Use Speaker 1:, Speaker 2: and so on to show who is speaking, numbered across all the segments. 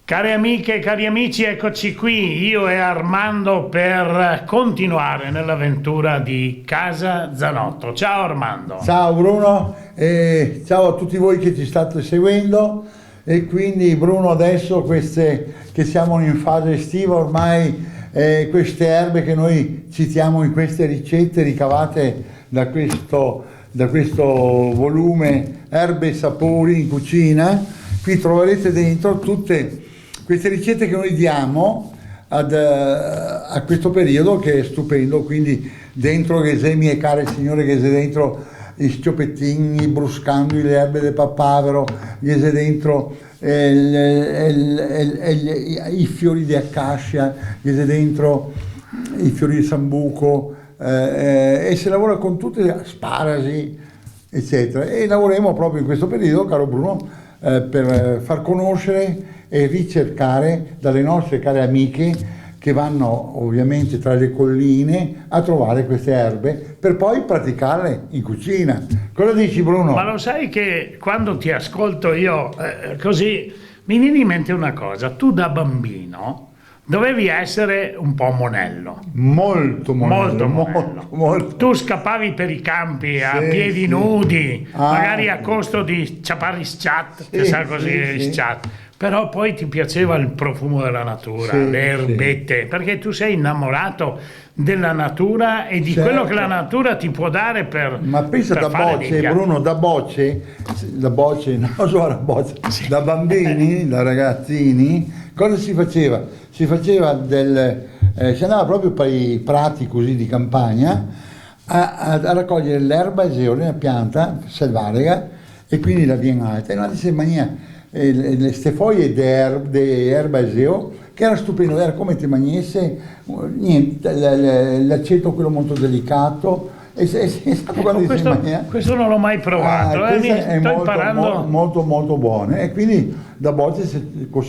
Speaker 1: Cari amiche e cari amici, eccoci qui, io e Armando per continuare nell'avventura di Casa Zanotto. Ciao Armando.
Speaker 2: Ciao Bruno, e ciao a tutti voi che ci state seguendo. E quindi Bruno, adesso che siamo in fase estiva ormai, queste erbe che noi citiamo in queste ricette ricavate da questo volume Erbe e Sapori in Cucina, qui troverete dentro tutte queste ricette che noi diamo a questo periodo, che è stupendo. Quindi dentro che se mie care signore, che se dentro i scioppettini, i bruscandoli, le erbe del papavero, che se dentro i fiori di acacia, che se dentro i fiori di sambuco, e si lavora con tutte le asparagi, eccetera. E lavoriamo proprio in questo periodo, caro Bruno, per far conoscere e ricercare dalle nostre care amiche che vanno ovviamente tra le colline a trovare queste erbe per poi praticarle in cucina. Cosa dici, Bruno?
Speaker 1: Ma lo sai che quando ti ascolto io così mi viene in mente una cosa: tu da bambino dovevi essere un po' monello.
Speaker 2: Molto monello. Molto.
Speaker 1: Tu scappavi per i campi a piedi nudi, magari a costo di ciaparri sciat, che sa così sciat. Però poi ti piaceva il profumo della natura, le erbette, perché tu sei innamorato della natura e di quello che la natura ti può dare per
Speaker 2: Ma pensa,
Speaker 1: per
Speaker 2: da bocce, Bruno, da bambini, da ragazzini, cosa si faceva? Si faceva si andava proprio per i prati così di campagna a raccogliere l'erba eseole, una pianta selvatica, e quindi la bien alta, e non si mania queste foglie di erba eseo, che era stupendo, era come te magnesse niente, l'aceto quello molto delicato.
Speaker 1: Questo non l'ho mai provato,
Speaker 2: è
Speaker 1: sto
Speaker 2: molto,
Speaker 1: imparando.
Speaker 2: molto buono, e quindi da volte se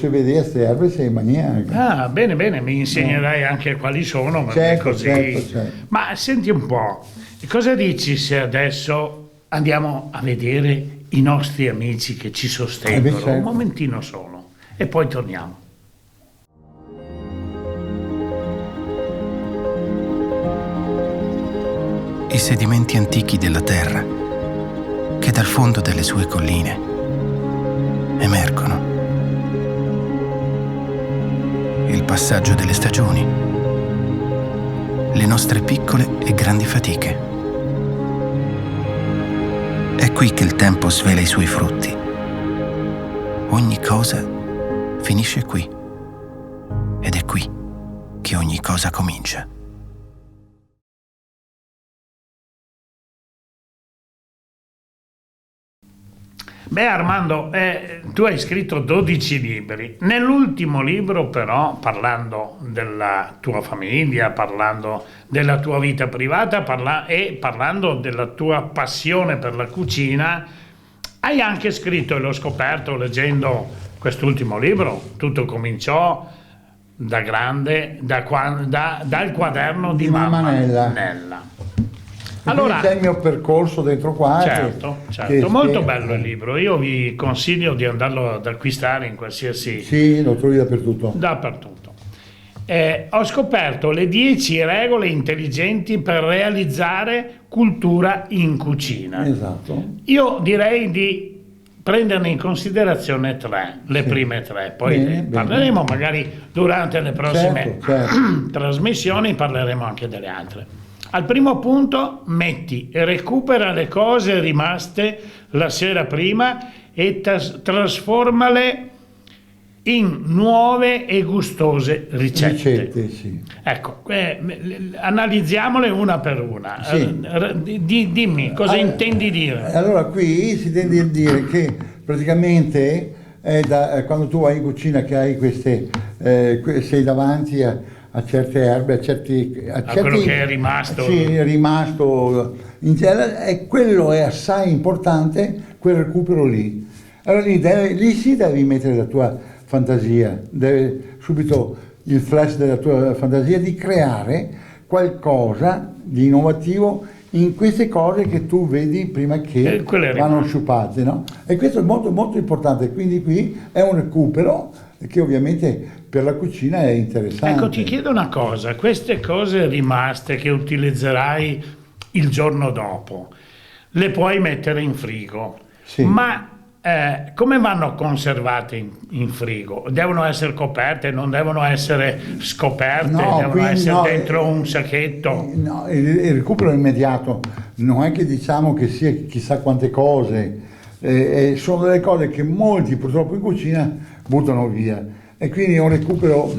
Speaker 2: vede queste erbe si mangia.
Speaker 1: Bene, mi insegnerai anche quali sono, ma
Speaker 2: certo,
Speaker 1: così.
Speaker 2: Certo.
Speaker 1: Ma senti un po', cosa dici se adesso andiamo a vedere i nostri amici che ci sostengono,
Speaker 2: certo.
Speaker 1: Un momentino solo, e poi torniamo.
Speaker 3: I sedimenti antichi della terra che dal fondo delle sue colline emergono. Il passaggio delle stagioni, le nostre piccole e grandi fatiche. È qui che il tempo svela i suoi frutti. Ogni cosa finisce qui, ed è qui che ogni cosa comincia.
Speaker 1: Beh Armando, tu hai scritto 12 libri. Nell'ultimo libro però, parlando della tua famiglia, parlando della tua vita privata e parlando della tua passione per la cucina, hai anche scritto, e l'ho scoperto leggendo quest'ultimo libro, tutto cominciò da grande, dal quaderno di Mamma Nella.
Speaker 2: Allora, c'è il mio percorso dentro qua.
Speaker 1: Certo, molto bello il libro. Io vi consiglio di andarlo ad acquistare in qualsiasi.
Speaker 2: Sì, lo trovi dappertutto.
Speaker 1: Ho scoperto le 10 regole intelligenti per realizzare cultura in cucina.
Speaker 2: Esatto.
Speaker 1: Io direi di prenderne in considerazione 3, le prime 3, poi parleremo magari durante le prossime trasmissioni, parleremo anche delle altre. Al primo punto metti e recupera le cose rimaste la sera prima e trasformale in nuove e gustose ricette.
Speaker 2: Sì.
Speaker 1: Ecco, analizziamole una per una.
Speaker 2: Sì.
Speaker 1: Dimmi cosa intendi dire.
Speaker 2: Allora, qui si intende dire che praticamente quando tu vai in cucina, che hai sei davanti a certe erbe, a
Speaker 1: quello che è rimasto.
Speaker 2: Sì, è rimasto in genere, e quello è assai importante, quel recupero lì. Allora lì sì devi mettere la tua fantasia, deve subito il flash della tua fantasia di creare qualcosa di innovativo in queste cose che tu vedi prima che vanno sciupate, no? E questo è molto molto importante, quindi qui è un recupero che ovviamente per la cucina è interessante.
Speaker 1: Ecco, ti chiedo una cosa, queste cose rimaste che utilizzerai il giorno dopo, le puoi mettere in frigo,
Speaker 2: sì.
Speaker 1: Ma come vanno conservate in frigo? Devono essere coperte, non devono essere scoperte, devono essere dentro un sacchetto?
Speaker 2: No, il recupero è immediato, non è che diciamo che sia chissà quante cose, sono delle cose che molti purtroppo in cucina buttano via, e quindi è un recupero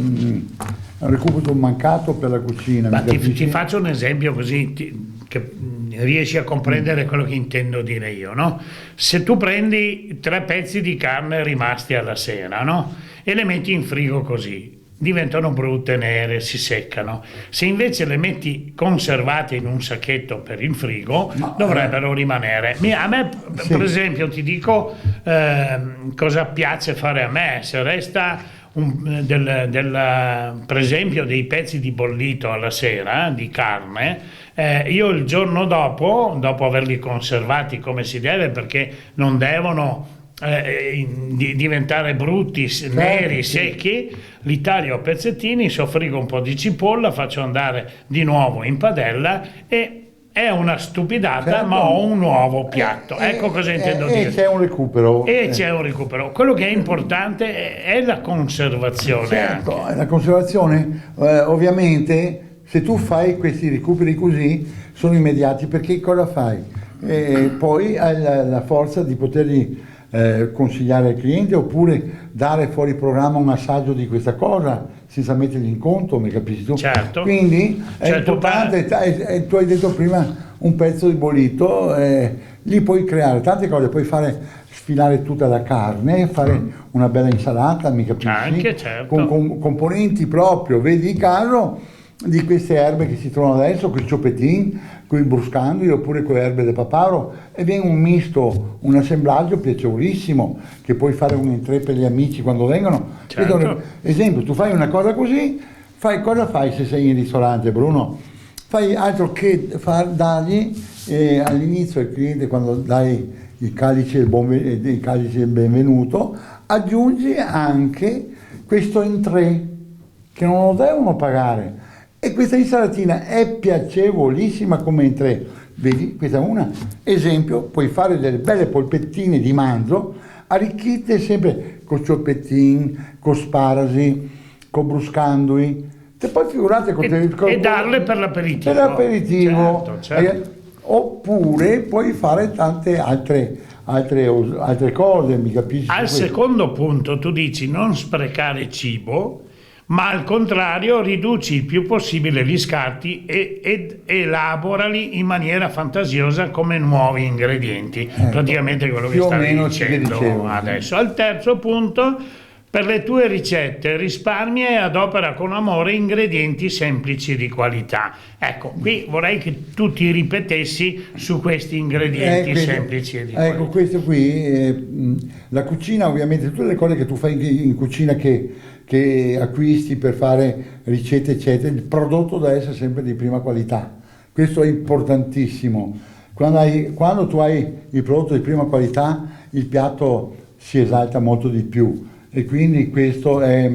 Speaker 2: mancato per la cucina.
Speaker 1: Ma ti faccio un esempio così che riesci a comprendere quello che intendo dire io, no? Se tu prendi 3 pezzi di carne rimasti alla sera, no? E le metti in frigo così, diventano brutte, nere, si seccano. Se invece le metti conservate in un sacchetto per il frigo, dovrebbero rimanere. A me,
Speaker 2: sì.
Speaker 1: Per esempio, ti dico cosa piace fare a me. Se resta per esempio dei pezzi di bollito alla sera di carne, io il giorno dopo averli conservati come si deve, perché non devono diventare brutti, neri, secchi, li taglio a pezzettini, soffriggo un po' di cipolla, faccio andare di nuovo in padella e è una stupidata, certo. Ma ho un nuovo piatto. Ecco cosa intendo dire.
Speaker 2: E c'è un recupero.
Speaker 1: C'è un recupero. Quello che è importante è la conservazione.
Speaker 2: Certo,
Speaker 1: anche.
Speaker 2: La conservazione, ovviamente, se tu fai questi recuperi così, sono immediati, perché cosa fai? Poi hai la forza di poterli consigliare al cliente, oppure dare fuori programma un assaggio di questa cosa senza metterli in conto, mi capisci tu?
Speaker 1: Certo.
Speaker 2: Quindi è importante, tu hai detto prima un pezzo di bollito, lì puoi creare tante cose, puoi fare sfilare tutta la carne, fare una bella insalata, mi capisci?
Speaker 1: Anche, certo.
Speaker 2: Con componenti proprio, vedi il caso di queste erbe che si trovano adesso, con i cioppetin, con i bruscandoli, oppure con le erbe del papavero, e viene un misto, un assemblaggio piacevolissimo, che puoi fare un entrée per gli amici quando vengono.
Speaker 1: Certo.
Speaker 2: Esempio, tu fai una cosa così, cosa fai se sei in ristorante, Bruno? Fai altro che dargli all'inizio al cliente, quando dai il calice del benvenuto, aggiungi anche questo entrée che non lo devono pagare. E questa insalatina è piacevolissima come entrée. Vedi, questa è un esempio. Puoi fare delle belle polpettine di manzo, arricchite sempre con cioppetin, con sparasi, con bruscandoli. E poi figurate
Speaker 1: e darle per l'aperitivo.
Speaker 2: Per l'aperitivo.
Speaker 1: Certo.
Speaker 2: Oppure puoi fare tante altre cose, mi capisci?
Speaker 1: Al secondo punto tu dici non sprecare cibo, ma al contrario riduci il più possibile gli scarti ed elaborali in maniera fantasiosa come nuovi ingredienti.
Speaker 2: Ecco,
Speaker 1: praticamente quello che stavi dicendo adesso. Al terzo punto, per le tue ricette risparmia e adopera con amore ingredienti semplici di qualità. Ecco, qui vorrei che tu ti ripetessi su questi ingredienti semplici e di qualità.
Speaker 2: Ecco, questo qui, la cucina, ovviamente, tutte le cose che tu fai in cucina che acquisti per fare ricette eccetera, il prodotto deve essere sempre di prima qualità. Questo è importantissimo. Quando tu hai il prodotto di prima qualità, il piatto si esalta molto di più, e quindi questo è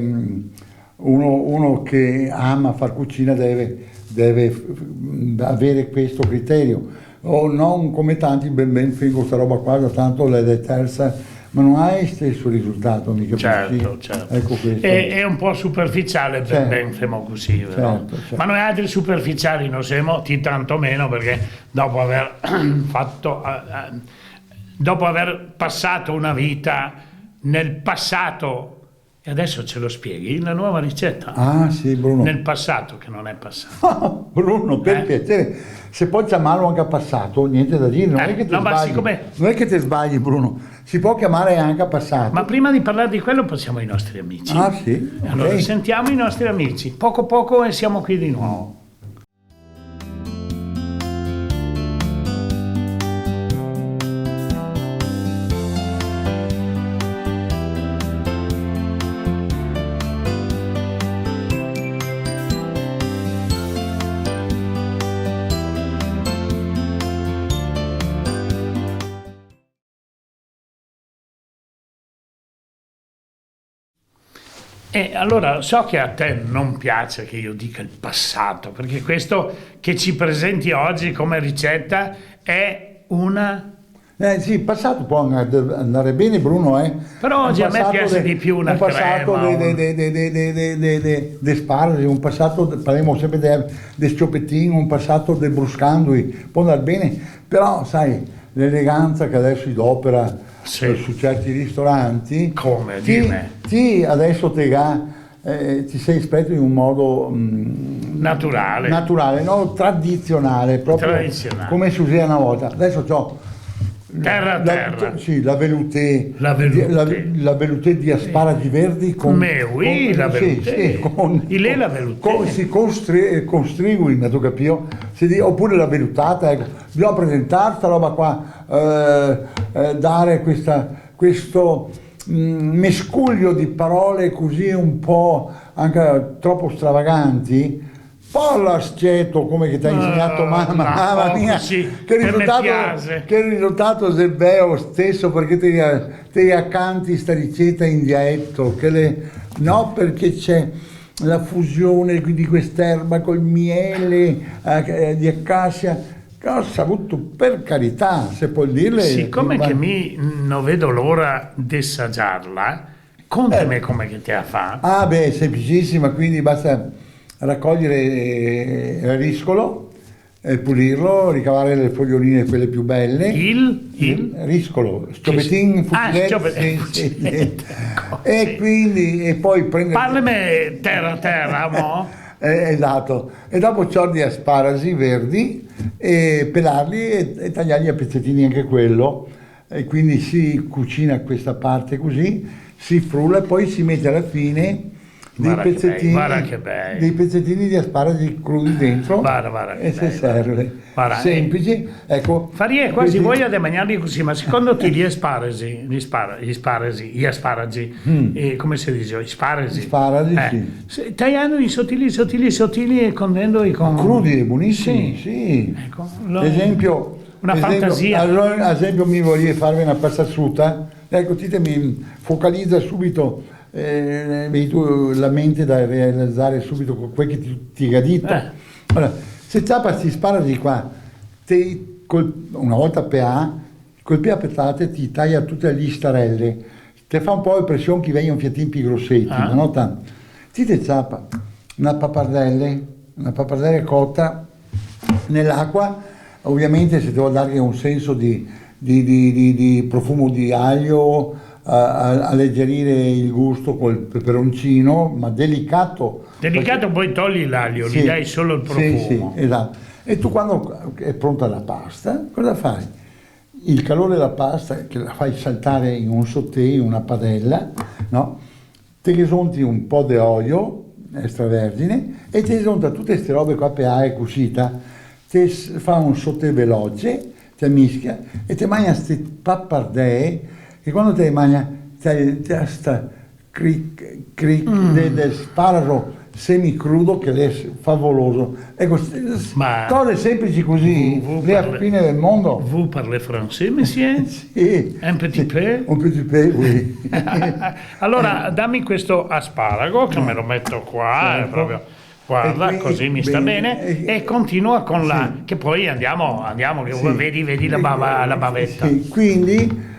Speaker 2: uno che ama far cucina deve avere questo criterio, o non come tanti ben fingo sta roba qua, da tanto l'è detersa, ma non hai il stesso risultato, mi capisci?
Speaker 1: Certo.
Speaker 2: Ecco, questo.
Speaker 1: È un po' superficiale, ben femo così, vero?
Speaker 2: Certo.
Speaker 1: Ma noi altri superficiali non siamo, tanto meno, perché dopo aver dopo aver passato una vita nel passato E adesso ce lo spieghi, la nuova ricetta.
Speaker 2: Ah sì, Bruno.
Speaker 1: Nel passato, che non è passato.
Speaker 2: Bruno, per piacere, se puoi chiamarlo anche a passato, niente da dire, non è che ti
Speaker 1: no, ma
Speaker 2: sbagli.
Speaker 1: siccome-
Speaker 2: Non è che ti sbagli, Bruno, si può chiamare anche a passato.
Speaker 1: Ma prima di parlare di quello passiamo ai nostri amici.
Speaker 2: Ah sì?
Speaker 1: E allora
Speaker 2: Ok.
Speaker 1: sentiamo i nostri amici. Poco poco e siamo qui di nuovo. E allora so che a te non piace che io dica il passato, perché questo che ci presenti oggi come ricetta è una...
Speaker 2: Sì, il passato può andare bene, Bruno,
Speaker 1: Però oggi
Speaker 2: Un
Speaker 1: a me
Speaker 2: passato
Speaker 1: piace di più una
Speaker 2: un passato
Speaker 1: crema,
Speaker 2: di sparagi, un passato, parliamo sempre di scioppettino, un passato del bruscandui, può andare bene, però sai, l'eleganza che adesso si adopera
Speaker 1: Sì.
Speaker 2: su certi ristoranti,
Speaker 1: Come, dimmi.
Speaker 2: adesso ti sei espresso in un modo
Speaker 1: naturale.
Speaker 2: no? Tradizionale, proprio
Speaker 1: Tradizionale.
Speaker 2: come si usava una volta. Adesso c'ho
Speaker 1: Terra.
Speaker 2: sì, la velouté,
Speaker 1: La velouté.
Speaker 2: la velouté di asparagi verdi con,
Speaker 1: Mais oui, la velouté.
Speaker 2: sì, con,
Speaker 1: Il è la velouté.
Speaker 2: si costruiscono, tu capito? Oppure la velutata, ecco. Bisogna presentare questa roba qua, dare questo mescuglio di parole così un po' anche troppo stravaganti. Polla sceto, come che ti ha insegnato mamma mia,
Speaker 1: sì,
Speaker 2: che
Speaker 1: mi piace.
Speaker 2: risultato Zerbeo stesso, perché ti accanti sta ricetta in dialetto, no, perché c'è la fusione di quest'erba col miele di accascia, che ho saputo, per carità, se puoi dirle.
Speaker 1: Siccome che non vedo l'ora di assaggiarla, contami come che te la fa.
Speaker 2: Ah beh, è semplicissima, quindi basta raccogliere il riscolo, pulirlo, ricavare le foglioline quelle più belle.
Speaker 1: Il?
Speaker 2: Riscolo, sciopettin,
Speaker 1: fucilette, ecco,
Speaker 2: e
Speaker 1: sì.
Speaker 2: quindi e poi prendere.
Speaker 1: Parlami terra, mo.
Speaker 2: Esatto, e dopo ciordi asparagi verdi e pelarli e tagliarli a pezzettini anche quello, e quindi si cucina questa parte così, si frulla e poi si mette alla fine
Speaker 1: Guarda che bei.
Speaker 2: dei pezzettini di asparagi crudi dentro,
Speaker 1: Guarda che
Speaker 2: e si
Speaker 1: bei,
Speaker 2: serve.
Speaker 1: guarda.
Speaker 2: Semplici, ecco.
Speaker 1: Faria quasi voglia di mangiarli così, ma secondo te gli asparagi, come si dice? Gli asparagi,
Speaker 2: Sì.
Speaker 1: tagliandoli sottili e condendoli con...
Speaker 2: Crudi e buonissimi, sì.
Speaker 1: Ecco,
Speaker 2: Ad esempio,
Speaker 1: una fantasia.
Speaker 2: Allora, ad esempio mi volevi farvi una passassuta, ecco, ti mi focalizza subito la mente da realizzare subito con quel che ti ha detto. Allora, se zappa si spara di qua, una volta PA, col PA petate ti taglia tutte le listarelle, ti fa un po' l'impressione che vengono fiattini più grossetti, no? Ti zappa una pappardella cotta nell'acqua, ovviamente se devo dargli un senso di profumo di aglio, alleggerire il gusto col peperoncino, ma delicato.
Speaker 1: Delicato, poi togli l'aglio,
Speaker 2: Sì,
Speaker 1: gli dai solo il profumo.
Speaker 2: Sì, esatto. E tu quando è pronta la pasta, cosa fai? Il calore della pasta che la fai saltare in un sauté, in una padella, no? Te risonti un po' di olio extravergine e ti risonta tutte queste robe qua per aria cucita, ti fa un sauté veloce, ti mischia e ti mangia queste pappardelle che quando te mangia ti sta cric del sparago semicrudo che è favoloso. Ecco, cose semplici così, la fine del mondo.
Speaker 1: Vous parlez français, monsieur?
Speaker 2: Sì.
Speaker 1: Un petit peu?
Speaker 2: Un petit peu, oui.
Speaker 1: Allora, dammi questo asparago che me lo metto qua,
Speaker 2: Certo.
Speaker 1: proprio, guarda,
Speaker 2: qui,
Speaker 1: così mi sta bene, e continua con la...
Speaker 2: Sì.
Speaker 1: che poi andiamo, che
Speaker 2: Sì.
Speaker 1: vedi la bavetta.
Speaker 2: Sì, quindi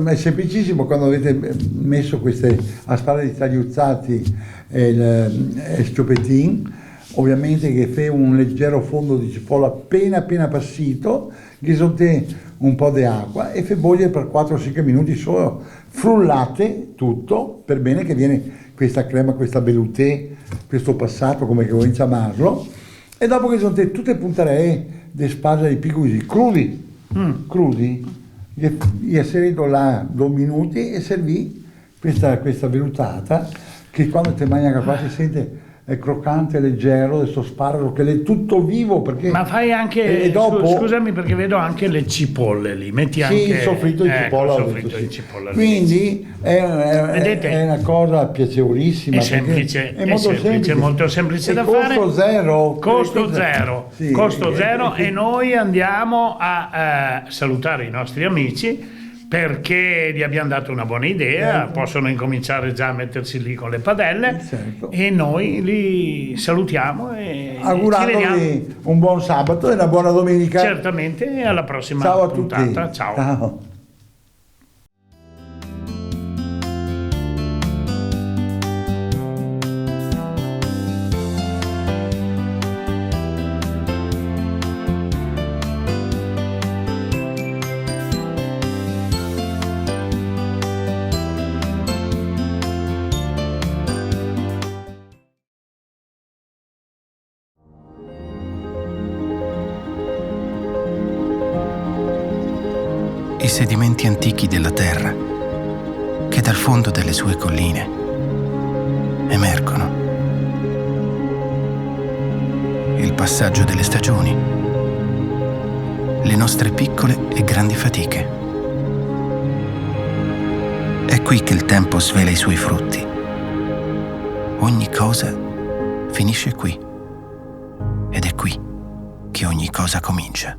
Speaker 2: è semplicissimo, quando avete messo queste asparagi tagliuzzati e il sciopettin, ovviamente che fa un leggero fondo di cipolla appena passito, che sotte un po' di acqua e fa bollire per 4-5 minuti solo, frullate tutto per bene che viene questa crema, questa velouté, questo passato come che vuoi chiamarlo, e dopo che sono tutte puntaree di spasa di piccosi crudi, gli serito là 2 minuti e servì questa velutata che quando ti mangia qua si sente è croccante, leggero, questo sparago che è tutto vivo perché...
Speaker 1: Ma fai anche,
Speaker 2: e dopo,
Speaker 1: scusami perché vedo anche le cipolle lì, metti anche...
Speaker 2: Sì, soffritto di cipolla.
Speaker 1: Soffritto di cipolla lì.
Speaker 2: Quindi è una cosa piacevolissima.
Speaker 1: È semplice,
Speaker 2: è molto semplice,
Speaker 1: molto semplice da
Speaker 2: costo
Speaker 1: fare.
Speaker 2: Zero.
Speaker 1: Costo zero.
Speaker 2: Sì,
Speaker 1: Costo zero e noi andiamo a salutare i nostri amici perché gli abbiamo dato una buona idea,
Speaker 2: certo.
Speaker 1: Possono incominciare già a mettersi lì con le padelle,
Speaker 2: certo.
Speaker 1: E noi li salutiamo e ci vediamo.
Speaker 2: Augurandogli un buon sabato e una buona domenica.
Speaker 1: Certamente, e alla prossima
Speaker 2: Ciao a
Speaker 1: puntata.
Speaker 2: tutti.
Speaker 1: Ciao.
Speaker 2: Ciao.
Speaker 3: I sedimenti antichi della terra che dal fondo delle sue colline emergono. Il passaggio delle stagioni, le nostre piccole e grandi fatiche. È qui che il tempo svela i suoi frutti. Ogni cosa finisce qui ed è qui che ogni cosa comincia.